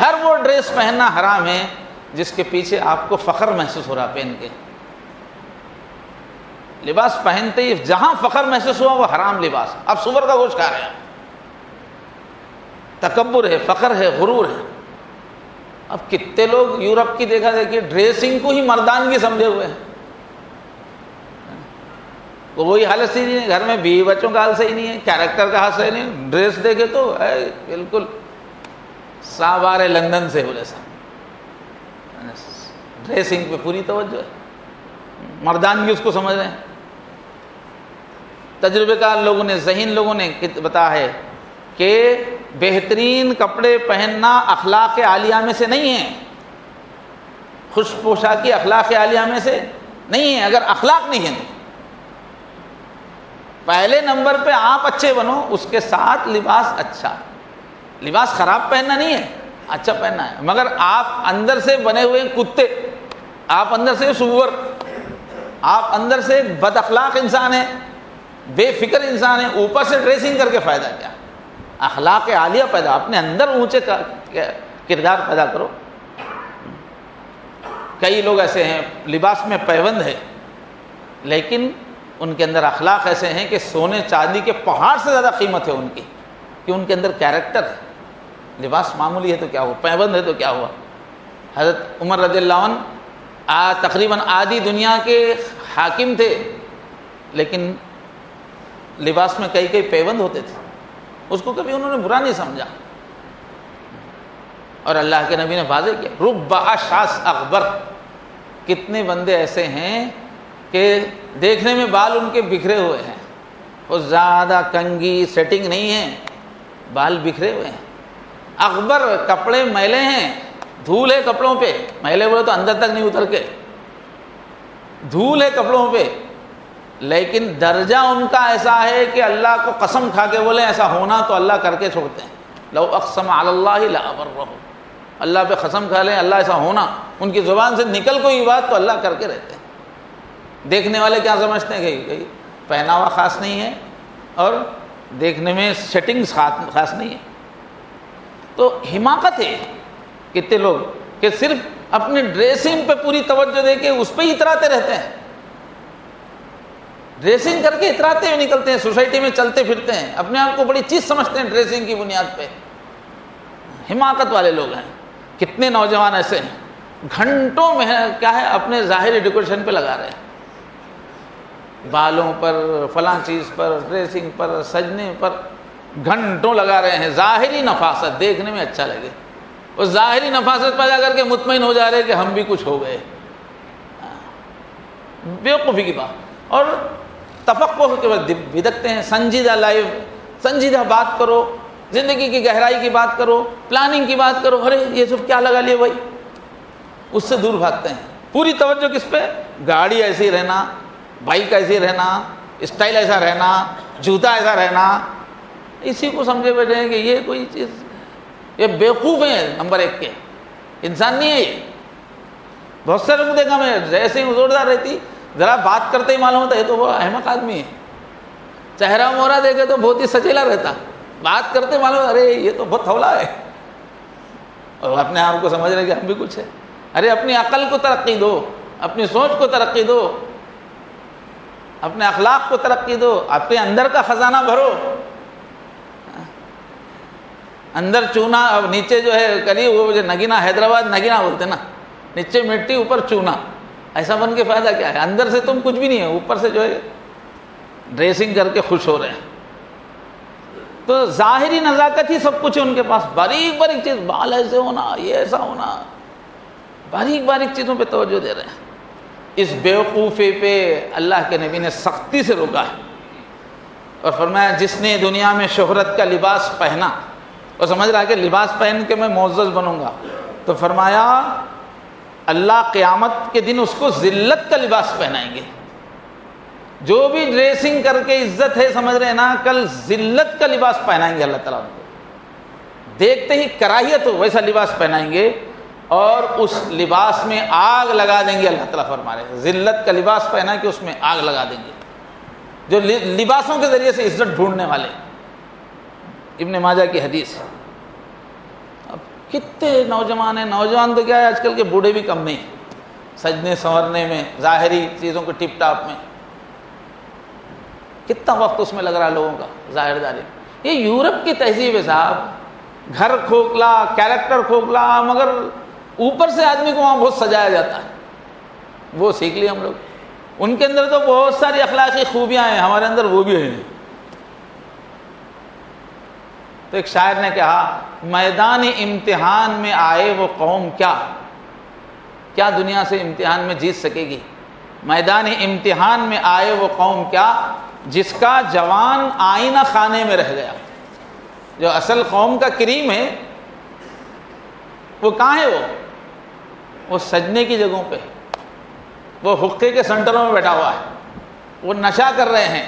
ہر وہ ڈریس پہننا حرام ہے جس کے پیچھے آپ کو فخر محسوس ہو رہا پہن کے، لباس پہنتے ہی جہاں فخر محسوس ہوا وہ حرام لباس، اب سور کا گوشت کھا رہے ہیں، تکبر ہے، فخر ہے، غرور ہے۔ اب کتنے لوگ یورپ کی دیکھا دیکھیے ڈریسنگ کو ہی مردانگی سمجھے ہوئے ہیں، تو وہی حالت صحیح نہیں ہے، گھر میں بیوی بچوں کا حال صحیح نہیں ہے، کیریکٹر کا حال صحیح نہیں ہے، ڈریس دیکھے تو بالکل ساوار لندن سے بولے سا، ڈریسنگ پہ پوری توجہ ہے، مردانگی اس کو سمجھ رہے ہیں۔ تجربے کار لوگوں نے، ذہین لوگوں نے بتایا ہے کہ بہترین کپڑے پہننا اخلاق عالیہ میں سے نہیں ہے، خوش پوشاکی اخلاق عالیہ میں سے نہیں ہے، اگر اخلاق نہیں ہے تو پہلے نمبر پہ آپ اچھے بنو، اس کے ساتھ لباس اچھا، لباس خراب پہننا نہیں ہے، اچھا پہننا ہے، مگر آپ اندر سے بنے ہوئے کتے، آپ اندر سے سور، آپ اندر سے بد اخلاق انسان ہیں، بے فکر انسان ہیں، اوپر سے ڈریسنگ کر کے فائدہ کیا؟ اخلاق عالیہ پیدا، اپنے اندر اونچے کردار پیدا کرو۔ کئی لوگ ایسے ہیں لباس میں پیوند ہے لیکن ان کے اندر اخلاق ایسے ہیں کہ سونے چاندی کے پہاڑ سے زیادہ قیمت ہے ان کی، کہ ان کے اندر کیریکٹر ہے، لباس معمولی ہے تو کیا ہوا، پیوند ہے تو کیا ہوا۔ حضرت عمر رضی اللہ عنہ تقریباً آدھی دنیا کے حاکم تھے لیکن لباس میں کئی کئی پیوند ہوتے تھے، اس کو کبھی انہوں نے برا نہیں سمجھا، اور اللہ کے نبی نے واضح کیا رب اشعث اغبر، کتنے بندے ایسے ہیں کہ دیکھنے میں بال ان کے بکھرے ہوئے ہیں، وہ زیادہ کنگھی سیٹنگ نہیں ہے، بال بکھرے ہوئے ہیں، اغبر کپڑے میلے ہیں، دھول ہے کپڑوں پہ، میلے بولے تو اندر تک نہیں اتر کے، دھول ہے کپڑوں پہ، لیکن درجہ ان کا ایسا ہے کہ اللہ کو قسم کھا کے بولیں ایسا ہونا تو اللہ کر کے چھوڑتے ہیں، لو اقسم علی اللہ لابرہ، اللہ پہ قسم کھا لیں اللہ ایسا ہونا، ان کی زبان سے نکل کوئی بات تو اللہ کر کے رہتے ہیں۔ دیکھنے والے کیا سمجھتے ہیں کہ پہناوا خاص نہیں ہے اور دیکھنے میں سیٹنگز خاص نہیں ہے، تو حماقت ہے کتنے لوگ کہ صرف اپنی ڈریسنگ پہ پوری توجہ دے کے اس پہ ہی اتراتے رہتے ہیں، ڈریسنگ کر کے اتراتے ہوئے نکلتے ہیں، سوسائٹی میں چلتے پھرتے ہیں، اپنے آپ کو بڑی چیز سمجھتے ہیں ڈریسنگ کی بنیاد پہ، حماقت والے لوگ ہیں۔ کتنے نوجوان ایسے ہیں گھنٹوں میں کیا ہے اپنے ظاہری ڈیکوریشن پہ لگا رہے ہیں، بالوں پر، فلاں چیز پر، ڈریسنگ پر، سجنے پر گھنٹوں لگا رہے ہیں، ظاہری نفاست دیکھنے میں اچھا لگے، اور ظاہری نفاست پیدا کر کے مطمئن ہو جا رہے کہ ہم بھی کچھ ہو گئے، بیوقوفی کی بات۔ اور تفقہ کے بعد بدکتے ہیں، سنجیدہ لائف، سنجیدہ بات کرو، زندگی کی گہرائی کی بات کرو، پلاننگ کی بات کرو، ارے یہ سب کیا لگا لیے بھائی، اس سے دور بھاگتے ہیں۔ پوری توجہ کس پہ؟ گاڑی ایسی رہنا، بائک ایسی رہنا، اسٹائل ایسا رہنا، جوتا ایسا رہنا، اسی کو سمجھے بیٹھے ہیں کہ یہ کوئی چیز، یہ بیوقوف ہیں نمبر ایک کے، انسان نہیں ہے یہ۔ بہت سارے لوگ دیکھا میں جیسے ہی زوردار رہتی، ذرا بات کرتے ہی معلوم ہوتا ہے تو وہ احمق آدمی ہے، چہرہ مورا دیکھے تو بہت ہی سچیلا رہتا، بات کرتے معلوم ارے یہ تو بہت ہولا ہے، اور اپنے آپ کو سمجھ رہے کہ ہم بھی کچھ ہے۔ ارے اپنی عقل کو ترقی دو، اپنی سوچ کو ترقی دو، اپنے اخلاق کو ترقی دو، اپنے اندر کا خزانہ بھرو، اندر چونا، اب نیچے جو ہے کلی وہ جو نگینا، حیدرآباد نگینا بولتے نا، نیچے مٹی اوپر چونا، ایسا بن کے فائدہ کیا ہے؟ اندر سے تم کچھ بھی نہیں ہے، اوپر سے جو ہے ڈریسنگ کر کے خوش ہو رہے ہیں۔ تو ظاہری نزاکت ہی سب کچھ ہے ان کے پاس، باریک باریک چیز، بال ایسے ہونا، یہ ایسا ہونا، باریک باریک چیزوں پہ توجہ دے رہے ہیں۔ اس بیوقوفی پہ اللہ کے نبی نے سختی سے روکا ہے اور فرمایا جس نے دنیا میں شہرت کا لباس پہنا اور سمجھ رہا ہے کہ لباس پہن کے میں معزز بنوں گا، تو فرمایا اللہ قیامت کے دن اس کو ذلت کا لباس پہنائیں گے۔ جو بھی ڈریسنگ کر کے عزت ہے سمجھ رہے ہیں نا، کل ذلت کا لباس پہنائیں گے اللہ تعالیٰ ان کو، دیکھتے ہی کراہیت ہو ویسا لباس پہنائیں گے اور اس لباس میں آگ لگا دیں گے۔ اللہ تعالیٰ فرما رہے ہیں ذلت کا لباس پہنا کہ اس میں آگ لگا دیں گے، جو لباسوں کے ذریعے سے عزت ڈھونڈنے والے۔ ابن ماجہ کی حدیث۔ اب کتنے نوجوان ہیں، نوجوان تو کیا ہے آج کل کے بوڑھے بھی کم نہیں، سجنے سنورنے میں، ظاہری چیزوں کو ٹپ ٹاپ میں کتنا وقت اس میں لگ رہا ہے لوگوں کا ظاہر داری۔ یہ یورپ کی تہذیب ہے صاحب، گھر کھوکھلا، کیریکٹر کھوکھلا، مگر اوپر سے آدمی کو وہاں بہت سجایا جاتا ہے، وہ سیکھ لیا ہم لوگ۔ ان کے اندر تو بہت ساری اخلاقی خوبیاں ہیں، ہمارے اندر وہ بھی ہیں۔ تو ایک شاعر نے کہا میدان امتحان میں آئے وہ قوم کیا دنیا سے امتحان میں جیت سکے گی؟ میدان امتحان میں آئے وہ قوم کیا جس کا جوان آئینہ خانے میں رہ گیا۔ جو اصل قوم کا کریم ہے وہ کہاں ہے؟ وہ سجنے کی جگہوں پہ، وہ حقے کے سنٹروں میں بیٹھا ہوا ہے، وہ نشہ کر رہے ہیں،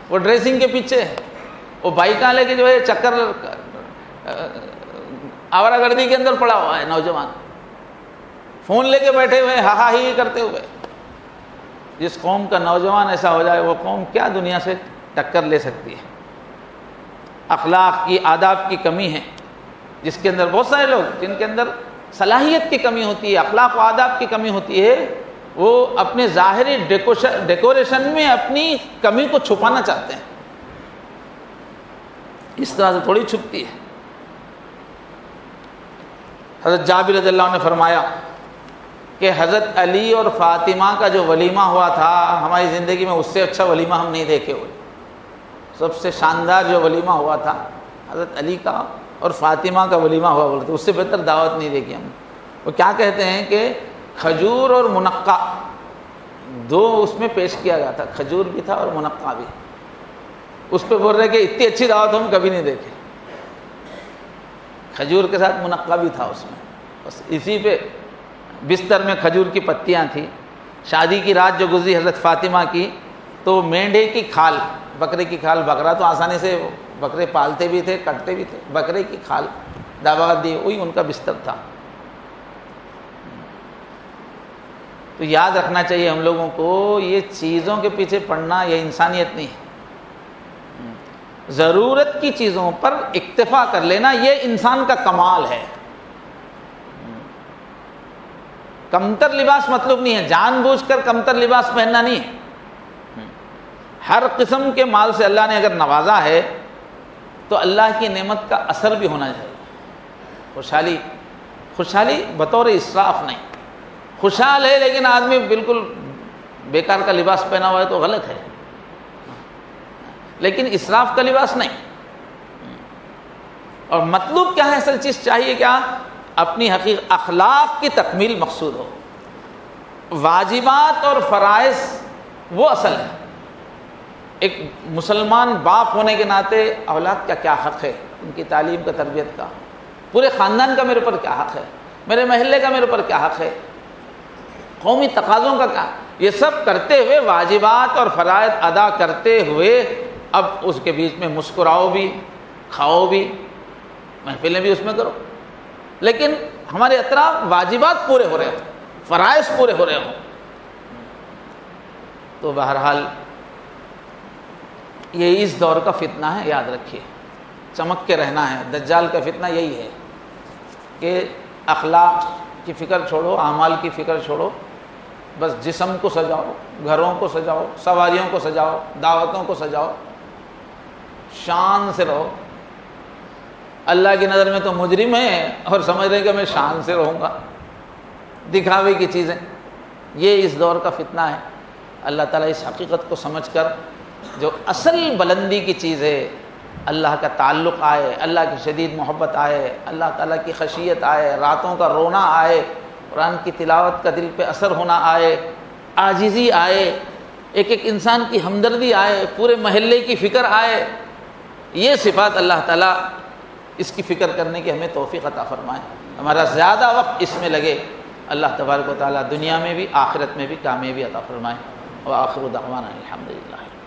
وہ ڈریسنگ کے پیچھے ہے، وہ بائیکاں لے کے جو ہے چکر آوارہ گردی کے اندر پڑا ہوا ہے نوجوان، فون لے کے بیٹھے ہوئے ہا ہا ہی کرتے ہوئے۔ جس قوم کا نوجوان ایسا ہو جائے وہ قوم کیا دنیا سے ٹکر لے سکتی ہے؟ اخلاق کی، آداب کی کمی ہے، جس کے اندر بہت سارے لوگ جن کے اندر صلاحیت کی کمی ہوتی ہے، اخلاق و آداب کی کمی ہوتی ہے، وہ اپنے ظاہری ڈیکوریشن میں اپنی کمی کو چھپانا چاہتے ہیں۔ اس طرح سے تھوڑی چھپتی ہے۔ حضرت جابر رضی اللہ عنہ نے فرمایا کہ حضرت علی اور فاطمہ کا جو ولیمہ ہوا تھا ہماری زندگی میں اس سے اچھا ولیمہ ہم نہیں دیکھے ہوئے۔ سب سے شاندار جو ولیمہ ہوا تھا حضرت علی کا اور فاطمہ کا ولیمہ ہوا بولتے، اس سے بہتر دعوت نہیں دیکھی ہم نے۔ وہ کیا کہتے ہیں کہ کھجور اور منقع دو اس میں پیش کیا گیا تھا، کھجور بھی تھا اور منقع بھی۔ اس پہ بول رہے کہ اتنی اچھی دعوت ہم کبھی نہیں دیکھے، کھجور کے ساتھ منقع بھی تھا اس میں، بس اسی پہ بستر میں کھجور کی پتیاں تھیں۔ شادی کی رات جو گزری حضرت فاطمہ کی، تو مینڈے کی کھال، بکرے کی کھال، بکرا تو آسانی سے بکرے پالتے بھی تھے، کٹتے بھی تھے، بکرے کی کھال دعوت دی، وہی ان کا بستر تھا۔ تو یاد رکھنا چاہیے ہم لوگوں کو، یہ چیزوں کے پیچھے پڑنا یہ انسانیت نہیں ہے۔ ضرورت کی چیزوں پر اکتفا کر لینا یہ انسان کا کمال ہے۔ کمتر لباس مطلوب نہیں ہے، جان بوجھ کر کمتر لباس پہننا نہیں ہے۔ ہر قسم کے مال سے اللہ نے اگر نوازا ہے تو اللہ کی نعمت کا اثر بھی ہونا چاہیے۔ خوشحالی بطور اسراف نہیں، خوشحال ہے لیکن آدمی بالکل بیکار کا لباس پہنا ہوا ہے تو غلط ہے، لیکن اسراف کا لباس نہیں۔ اور مطلوب کیا ہے؟ اصل چیز چاہیے کیا؟ اپنی اخلاق کی تکمیل مقصود ہو۔ واجبات اور فرائض وہ اصل ہے۔ ایک مسلمان باپ ہونے کے ناطے اولاد کا کیا حق ہے، ان کی تعلیم کا، تربیت کا، پورے خاندان کا میرے اوپر کیا حق ہے، میرے محلے کا میرے اوپر کیا حق ہے، قومی تقاضوں کا کیا، یہ سب کرتے ہوئے واجبات اور فرائض ادا کرتے ہوئے اب اس کے بیچ میں مسکراؤ بھی، کھاؤ بھی، محفلیں بھی اس میں کرو، لیکن ہمارے اطراف واجبات پورے ہو رہے ہوں، فرائض پورے ہو رہے ہوں۔ تو بہرحال یہ اس دور کا فتنہ ہے، یاد رکھیے، چمک کے رہنا ہے۔ دجال کا فتنہ یہی ہے کہ اخلاق کی فکر چھوڑو، اعمال کی فکر چھوڑو، بس جسم کو سجاؤ، گھروں کو سجاؤ، سواریوں کو سجاؤ، دعوتوں کو سجاؤ، شان سے رہو، اللہ کی نظر میں تو مجرم ہے اور سمجھ رہے ہیں کہ میں شان سے رہوں گا، دکھاوے کی چیزیں۔ یہ اس دور کا فتنہ ہے۔ اللہ تعالیٰ اس حقیقت کو سمجھ کر جو اصل بلندی کی چیز ہے، اللہ کا تعلق آئے، اللہ کی شدید محبت آئے، اللہ تعالیٰ کی خشیت آئے، راتوں کا رونا آئے، قرآن کی تلاوت کا دل پہ اثر ہونا آئے، عاجزی آئے، ایک ایک انسان کی ہمدردی آئے، پورے محلے کی فکر آئے، یہ صفات اللہ تعالیٰ اس کی فکر کرنے کی ہمیں توفیق عطا فرمائے، ہمارا زیادہ وقت اس میں لگے۔ اللہ تبارک و تعالیٰ دنیا میں بھی آخرت میں بھی کامیابی عطا فرمائے۔ وآخر دعوانا الحمدللہ۔